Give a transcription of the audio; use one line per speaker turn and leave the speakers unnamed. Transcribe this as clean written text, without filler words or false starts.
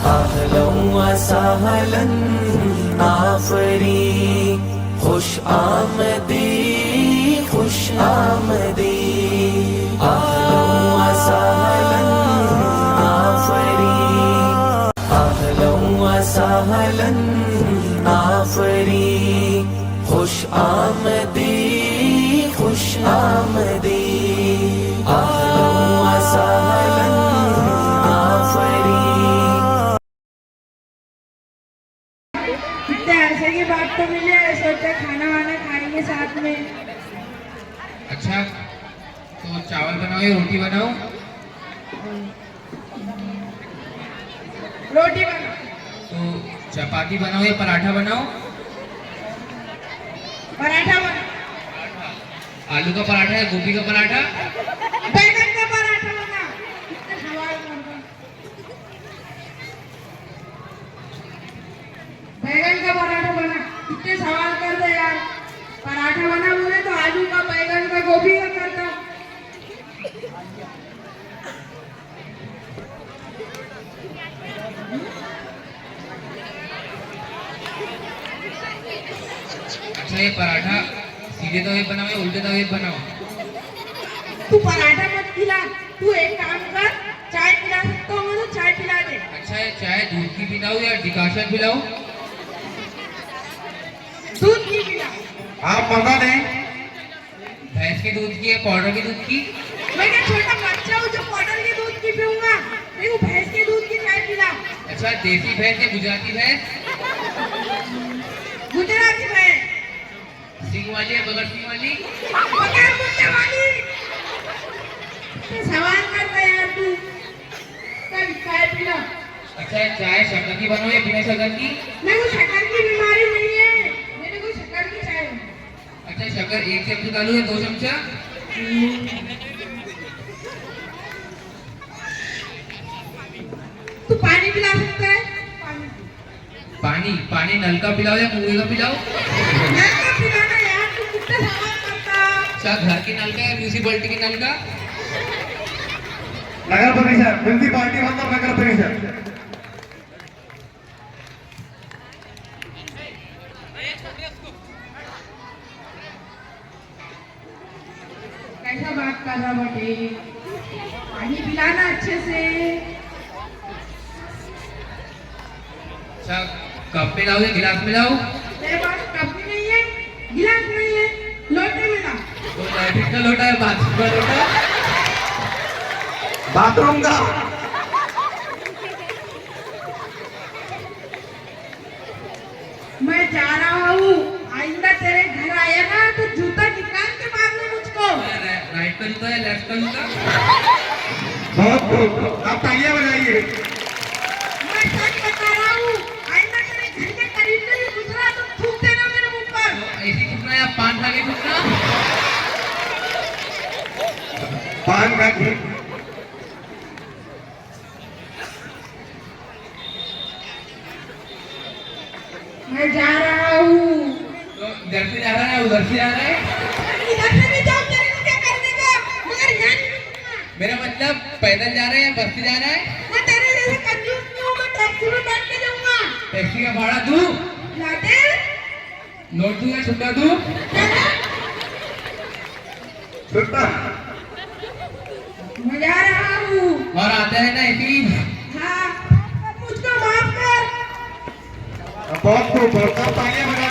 अहलन व सहलन आफरी, खुश आमदी खुश आमदी। अहलन व सहलन आफरी, अहलन व सहलन आफरी, खुश आमदी खुश आमदी। अहलन व सहलन आफरी।
कितने अरसे की बात तो मिली है, सोचा खाना वाना खाएंगे साथ में।
अच्छा तो चावल बनाओ या रोटी बनाओ?
रोटी बना।
तो चपाती बनाओ या पराठा बनाओ?
पराठा बना।
आलू का पराठा या गोभी का पराठा?
बैंगन का पराठा बना। कितने सवाल कर रहे। बैंगन का पराठा बना। कितने सवाल कर दे यार। पराठा बना बोले तो आलू का, बैंगन का, गोभी का करता।
अच्छा ये पराठा सीधे तवे बनाओ या उल्टे तवे बनाओ?
तू पराठा मत खिला, तू एक काम कर, चाय पिला सकता हूँ तो चाय पिला दे।
अच्छा ये चाय दूध की पिलाओ या डिकाशन पिलाओ?
दूध की पिला।
आप पता नहीं
भैंस के दूध की या पाउडर के दूध की?
मैं क्या छोटा बच्चा हूँ जो पाउडर के दूध की पीऊंगा? नहीं, वो भैंस के दूध की चाय पिला।
अच्छा देसी भैंस या गुजराती भैंस?
गुजराती भैंस।
सिंग वाली या बगैर सिंग वाली?
बगैर मुद्दे वाली। सवाल कर रहा है यार तू। चल चाय पिला।
अच्छा चाय शक्कर की बनाओ या बिना शक्कर की?
मेरे को शक्कर की बीमारी नहीं है, मेरे को शक्कर की चाय।
अच्छा शक्कर 1 चमचा डालूं या 2 चमचा?
तू पानी पिला सकता है?
पानी पानी नल का पिलाओ या कुएं का पिलाओ?
नल का पिलाना यार, तू कितने सवाल करता।
अच्छा घर की नल का या म्यूनिसिपैलिटी की नल का?
नगर परिषद म्युनिसिपालिटी मतलब नगर परिषद।
कैसा बात कर रहा बटे? पानी पिलाना अच्छे से।
अच्छा कप में लाओ या गिलास में लाओ?
मेरे पास कप भी नहीं है, गिलास नहीं है, लोटे में ला।
तो लैट्रिन का लोटा है बाथरूम का लोटा?
बाथरूम का।
मैं जा रहा हूँ, आइंदा तेरे घर आया ना तो जूता निकाल के मारना मुझको।
राइट का जूता या लेफ्ट का जूता?
बहुत खूब, आप तालियां बजाइए।
मैं सच बता रहा हूँ, आइंदा तेरे घर के करीब से भी गुजरा तो थूक देना मेरे मुंह पर।
तो ऐसी थूकना या पान खा के थूकना?
पान का की।
मैं जा रहा हूँ।
तो इधर से जा रहा है उधर से जा रहा है?
इधर से भी जाओ, तेरे को क्या करने का, मगर यहाँ नहीं रुकना।
मेरा मतलब पैदल जा रहा है या बस से जा रहा है?
मैं तेरे जैसे कंजूस नहीं हूँ, मैं टैक्सी में बैठ के जाऊंगा।
टैक्सी का भाड़ा दूं?
लाते
नोट दूं या छुट्टा दूं?
सुनता
मैं जा रहा हूँ।
और आता है ना ऐसी?
हाँ, मुझको माफ कर।
बहुत खूब, बहुत तालियां बजा